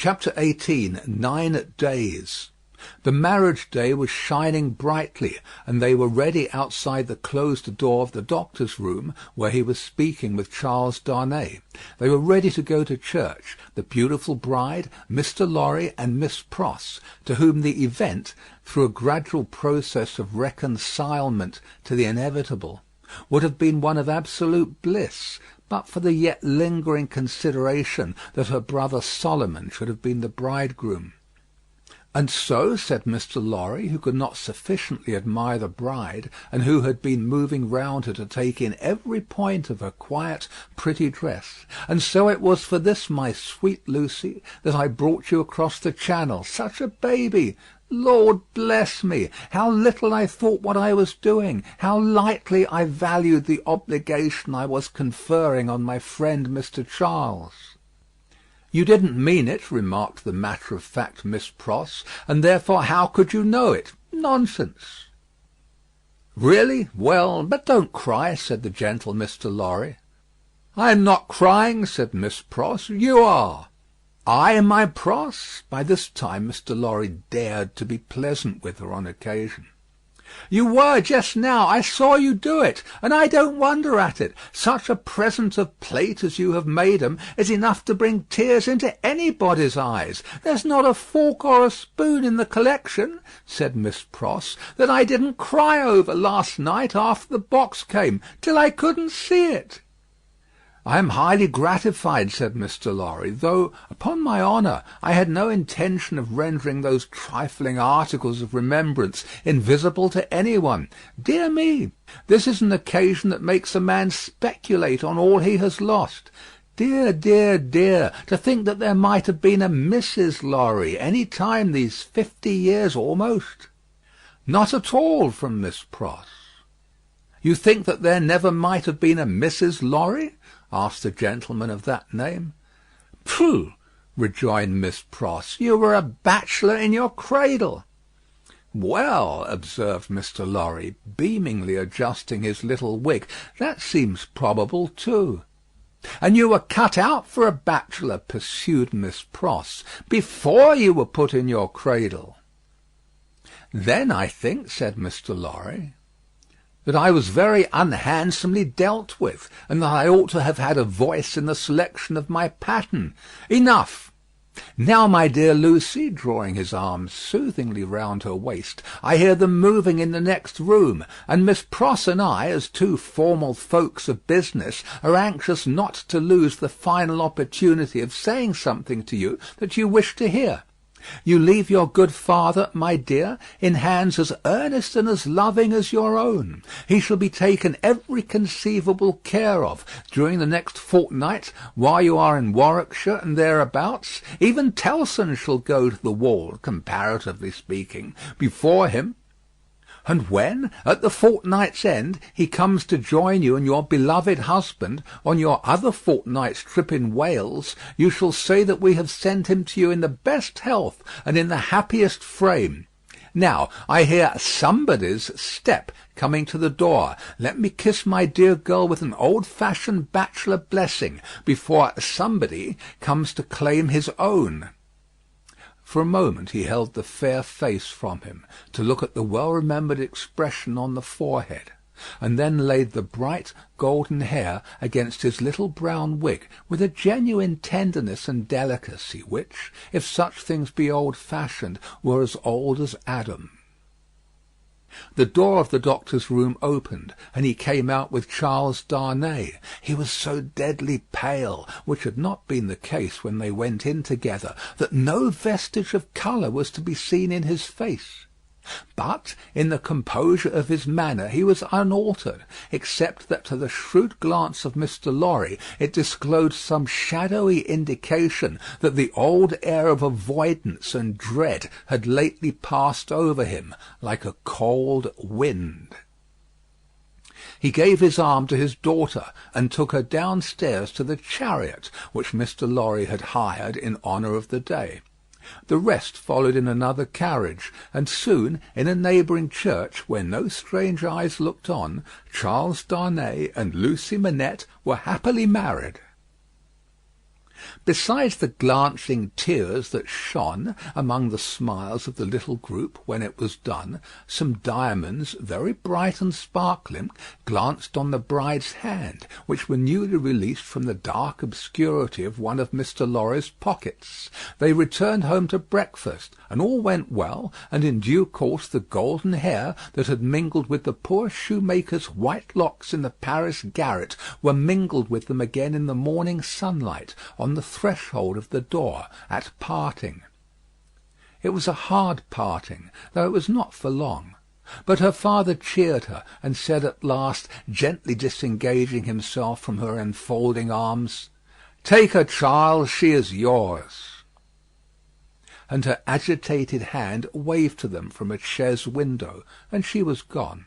Chapter 18. 9 Days. The marriage day was shining brightly, and they were ready outside the closed door of the doctor's room, where he was speaking with Charles Darnay. They were ready to go to church, the beautiful bride, Mr. Lorry, and Miss Pross, to whom the event, through a gradual process of reconcilement to the inevitable, would have been one of absolute bliss, but for the yet lingering consideration that her brother Solomon should have been the bridegroom. "And so," said Mr. Lorry, who could not sufficiently admire the bride, and who had been moving round her to take in every point of her quiet, pretty dress, "and so it was for this, my sweet Lucy, that I brought you across the Channel. Such a baby! Lord bless me! How little I thought what I was doing! How lightly I valued the obligation I was conferring on my friend Mr. Charles!" "You didn't mean it," remarked the matter-of-fact Miss Pross, "and therefore how could you know it? Nonsense." "Really? Well, but don't cry," said the gentle Mr. Lorry. "I am not crying," said Miss Pross. "You are." "I, my Pross?" By this time Mr. Lorry dared to be pleasant with her on occasion. "You were just now. I saw you do it, and I don't wonder at it. Such a present of plate as you have made 'em is enough to bring tears into anybody's eyes. There's not a fork or a spoon in the collection," said Miss Pross, "that I didn't cry over last night after the box came, till I couldn't see it." "I am highly gratified," said Mr. Lorry, "though, upon my honour, I had no intention of rendering those trifling articles of remembrance invisible to any one. Dear me! This is an occasion that makes a man speculate on all he has lost. Dear, dear, dear! To think that there might have been a Mrs. Lorry any time these 50 years almost." "Not at all," from Miss Pross. "You think that there never might have been a Mrs. Lorry?" asked the gentleman of that name. "Pooh!" rejoined Miss Pross, "you were a bachelor in your cradle." "Well," observed Mr. Lorry, beamingly adjusting his little wig, "that seems probable too." "And you were cut out for a bachelor," pursued Miss Pross, "before you were put in your cradle." "Then I think," said Mr. Lorry, "that I was very unhandsomely dealt with, and that I ought to have had a voice in the selection of my pattern. Enough! Now, my dear Lucy," drawing his arms soothingly round her waist, "I hear them moving in the next room, and Miss Pross and I, as two formal folks of business, are anxious not to lose the final opportunity of saying something to you that you wish to hear. You leave your good father, my dear, in hands as earnest and as loving as your own. He shall be taken every conceivable care of during the next fortnight while you are in Warwickshire and thereabouts. Even Tellson shall go to the wall, comparatively speaking, before him. And when, at the fortnight's end, he comes to join you and your beloved husband on your other fortnight's trip in Wales, you shall say that we have sent him to you in the best health and in the happiest frame. Now, I hear somebody's step coming to the door. Let me kiss my dear girl with an old-fashioned bachelor blessing before somebody comes to claim his own." For a moment he held the fair face from him, to look at the well-remembered expression on the forehead, and then laid the bright golden hair against his little brown wig with a genuine tenderness and delicacy which, if such things be old-fashioned, were as old as Adam. The door of the doctor's room opened, and he came out with Charles Darnay. He was so deadly pale, which had not been the case when they went in together, that no vestige of colour was to be seen in his face. But in the composure of his manner he was unaltered, except that to the shrewd glance of Mr. Lorry it disclosed some shadowy indication that the old air of avoidance and dread had lately passed over him like a cold wind. He gave his arm to his daughter, and took her downstairs to the chariot which Mr. Lorry had hired in honour of the day. The rest followed in another carriage, and soon, in a neighbouring church, where no strange eyes looked on, Charles Darnay and Lucy Manette were happily married. Besides the glancing tears that shone among the smiles of the little group when it was done, some diamonds, very bright and sparkling, glanced on the bride's hand, which were newly released from the dark obscurity of one of Mr. Lorry's pockets. They returned home to breakfast, and all went well, and in due course the golden hair that had mingled with the poor shoemaker's white locks in the Paris garret were mingled with them again in the morning sunlight on the threshold of the door at parting. It was a hard parting, though it was not for long. But her father cheered her, and said at last, gently disengaging himself from her enfolding arms, "Take her, Charles, she is yours." And her agitated hand waved to them from a chaise window, and she was gone.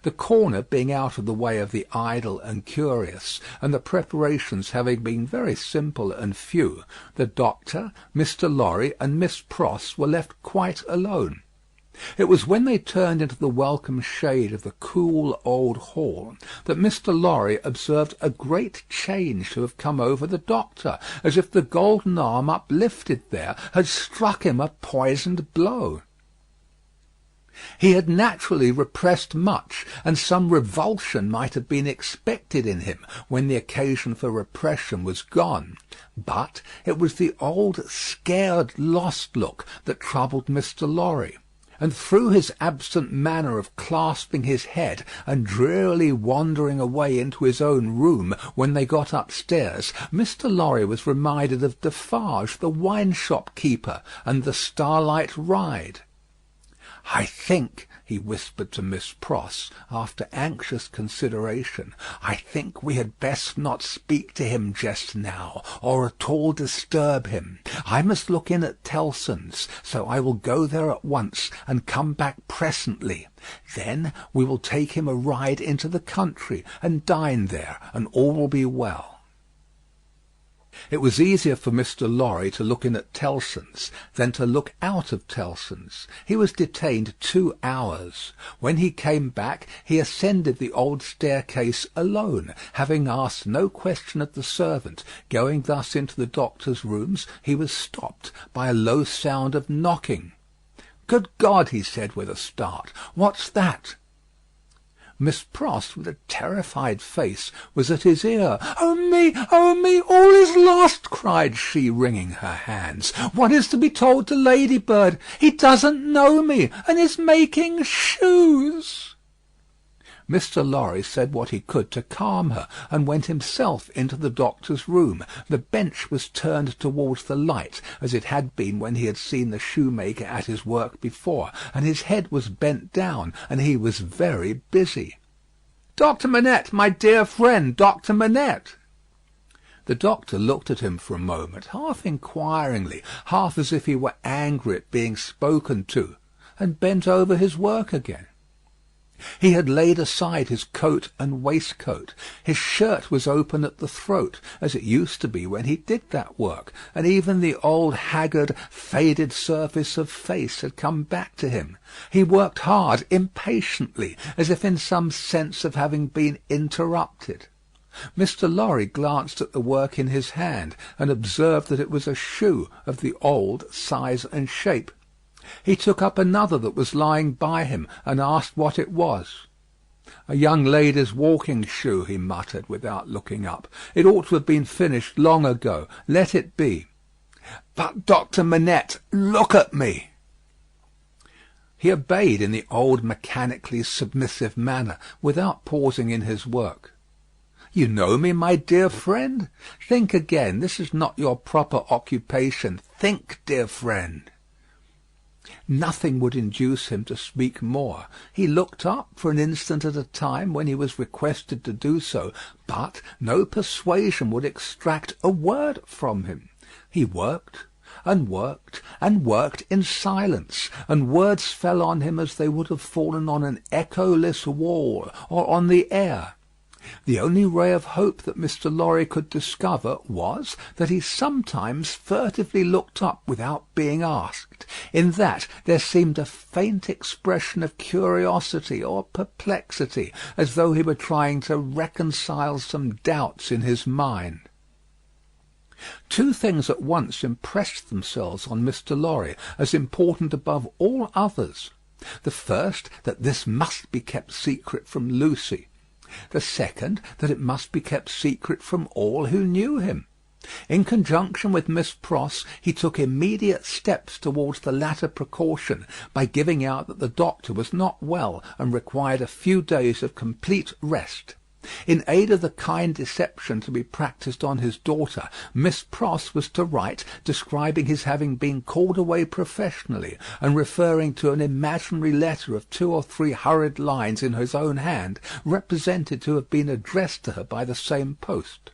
The corner being out of the way of the idle and curious, and the preparations having been very simple and few, the doctor, Mr. Lorry, and Miss Pross were left quite alone. It was when they turned into the welcome shade of the cool old hall that Mr. Lorry observed a great change to have come over the doctor, as if the golden arm uplifted there had struck him a poisoned blow. He had naturally repressed much, and some revulsion might have been expected in him when the occasion for repression was gone. But it was the old scared, lost look that troubled Mr. Lorry. And through his absent manner of clasping his head and drearily wandering away into his own room when they got upstairs, Mr. Lorry was reminded of Defarge, the wine-shop keeper, and the starlight ride. "I think," he whispered to Miss Pross, after anxious consideration, "I think we had best not speak to him just now, or at all disturb him. I must look in at Tellson's, so I will go there at once, and come back presently. Then we will take him a ride into the country, and dine there, and all will be well." It was easier for Mr. Lorry to look in at Tellson's than to look out of Tellson's. He was detained 2 hours. When he came back, he ascended the old staircase alone, having asked no question of the servant. Going thus into the doctor's rooms, he was stopped by a low sound of knocking. "Good God!" he said with a start, "what's that?" Miss Pross, with a terrified face, was at his ear. "Oh me! Oh me! All is lost!" cried she, wringing her hands. "What is to be told to Ladybird? He doesn't know me, and is making shoes." Mr. Lorry said what he could to calm her, and went himself into the doctor's room. The bench was turned towards the light, as it had been when he had seen the shoemaker at his work before, and his head was bent down, and he was very busy. "Doctor Manette, my dear friend, Doctor Manette!" The doctor looked at him for a moment, half inquiringly, half as if he were angry at being spoken to, and bent over his work again. He had laid aside his coat and waistcoat. His shirt was open at the throat, as it used to be when he did that work, and even the old haggard, faded surface of face had come back to him. He worked hard, impatiently, as if in some sense of having been interrupted. Mr. Lorry glanced at the work in his hand, and observed that it was a shoe of the old size and shape. He took up another that was lying by him, and asked what it was. "A young lady's walking shoe," he muttered, without looking up. "It ought to have been finished long ago. Let it be." "But, Doctor Manette, look at me." He obeyed in the old mechanically submissive manner, without pausing in his work. "You know me, my dear friend? Think again. This is not your proper occupation. Think, dear friend." Nothing would induce him to speak more. He looked up for an instant at a time when he was requested to do so, but no persuasion would extract a word from him. He worked and worked and worked in silence, and words fell on him as they would have fallen on an echoless wall or on the air. The only ray of hope that Mr. Lorry could discover was that he sometimes furtively looked up without being asked. In that there seemed a faint expression of curiosity or perplexity, as though he were trying to reconcile some doubts in his mind. Two things at once impressed themselves on Mr. Lorry as important above all others. The first, that this must be kept secret from Lucy. The second, that it must be kept secret from all who knew him. In conjunction with Miss Pross, he took immediate steps towards the latter precaution by giving out that the doctor was not well and required a few days of complete rest. In aid of the kind deception to be practised on his daughter, Miss Pross was to write describing his having been called away professionally, and referring to an imaginary letter of 2 or 3 hurried lines in his own hand, represented to have been addressed to her by the same post.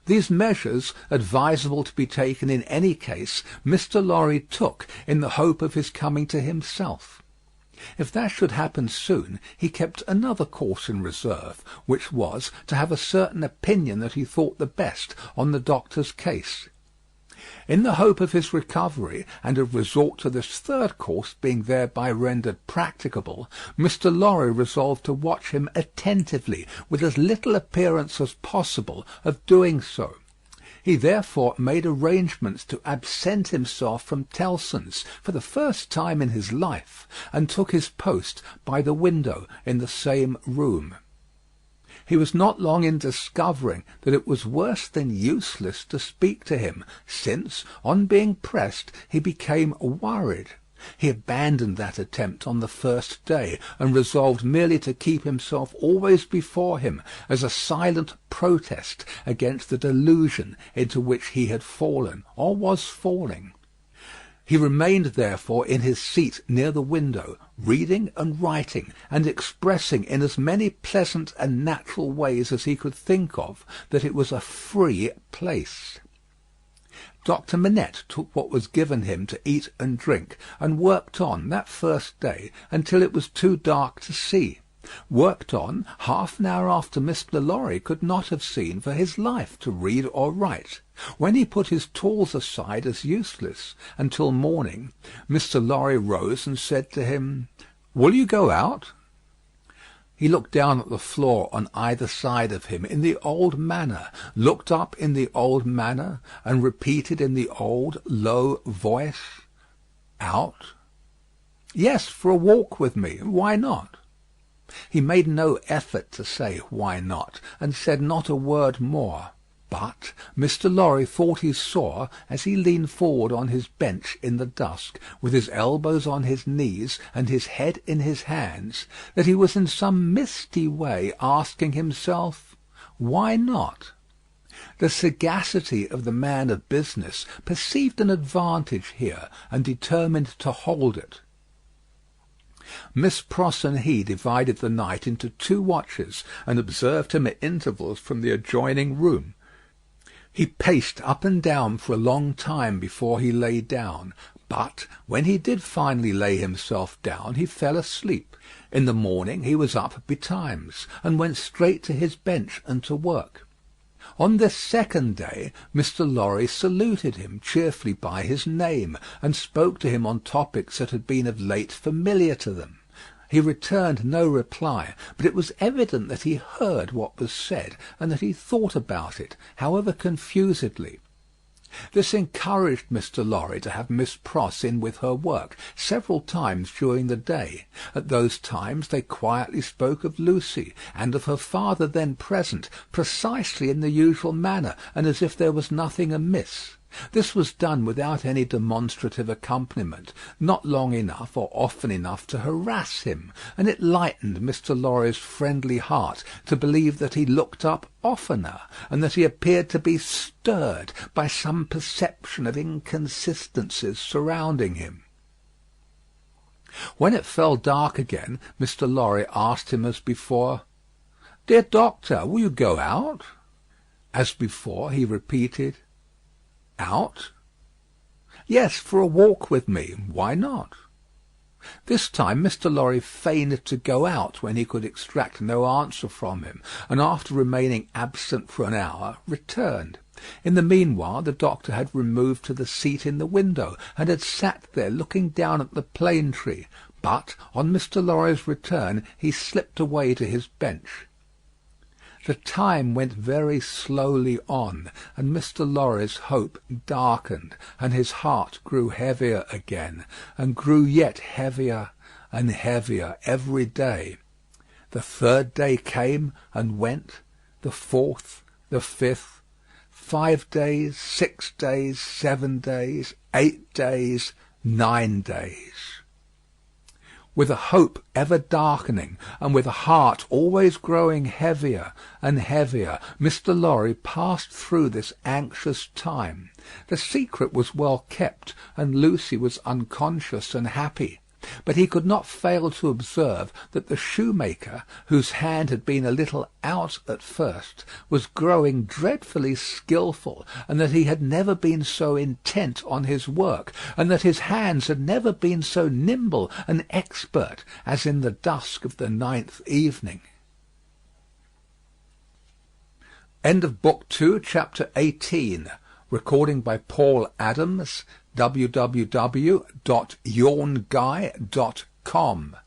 These measures, advisable to be taken in any case, Mr. Lorry took in the hope of his coming to himself. If that should happen soon, he kept another course in reserve, which was to have a certain opinion that he thought the best on the doctor's case. In the hope of his recovery, and of resort to this third course being thereby rendered practicable, Mr. Lorry resolved to watch him attentively, with as little appearance as possible of doing so. He therefore made arrangements to absent himself from Tellson's for the first time in his life, and took his post by the window in the same room. He was not long in discovering that it was worse than useless to speak to him, since, on being pressed, he became worried. He abandoned that attempt on the first day, and resolved merely to keep himself always before him as a silent protest against the delusion into which he had fallen, or was falling. He remained therefore in his seat near the window, reading and writing, and expressing in as many pleasant and natural ways as he could think of that it was a free place. Dr. Manette took what was given him to eat and drink, and worked on that first day until it was too dark to see. Worked on half an hour after Mr. Lorry could not have seen for his life to read or write. When he put his tools aside as useless until morning, Mr. Lorry rose and said to him, "Will you go out?" He looked down at the floor on either side of him in the old manner, looked up in the old manner, and repeated in the old low voice, "Out?" "Yes, for a walk with me. Why not?" He made no effort to say "why not," and said not a word more. But Mr. Lorry thought he saw, as he leaned forward on his bench in the dusk, with his elbows on his knees and his head in his hands, that he was in some misty way asking himself, "Why not?" The sagacity of the man of business perceived an advantage here, and determined to hold it. Miss Pross and he divided the night into 2 watches, and observed him at intervals from the adjoining room. He paced up and down for a long time before he lay down, but when he did finally lay himself down, he fell asleep. In the morning he was up betimes, and went straight to his bench and to work. On this second day, Mr. Lorry saluted him cheerfully by his name, and spoke to him on topics that had been of late familiar to them. He returned no reply, but it was evident that he heard what was said, and that he thought about it, however confusedly. This encouraged Mr. Lorry to have Miss Pross in with her work several times during the day. At those times they quietly spoke of Lucy, and of her father then present, precisely in the usual manner, and as if there was nothing amiss. This was done without any demonstrative accompaniment, not long enough or often enough to harass him, and it lightened Mr. Lorry's friendly heart to believe that he looked up oftener, and that he appeared to be stirred by some perception of inconsistencies surrounding him. When it fell dark again, Mr. Lorry asked him as before, "Dear doctor, will you go out?" As before he repeated, "Out?" "Yes, for a walk with me. Why not?" This time Mr. Lorry feigned to go out when he could extract no answer from him, and after remaining absent for an hour, returned. In the meanwhile the doctor had removed to the seat in the window, and had sat there looking down at the plane tree, but on Mr. Lorry's return he slipped away to his bench. The time went very slowly on, and Mr. Lorry's hope darkened, and his heart grew heavier again, and grew yet heavier and heavier every day. The third day came and went, the fourth, the fifth, 5 days, 6 days, 7 days, 8 days, 9 days. With a hope ever darkening, and with a heart always growing heavier and heavier, Mr. Lorry passed through this anxious time. The secret was well kept, and Lucy was unconscious and happy. But he could not fail to observe that the shoemaker, whose hand had been a little out at first, was growing dreadfully skilful, and that he had never been so intent on his work, and that his hands had never been so nimble and expert as in the dusk of the 9th evening. End of Book 2, Chapter 18. Recording by Paul Adams. www.yawnguy.com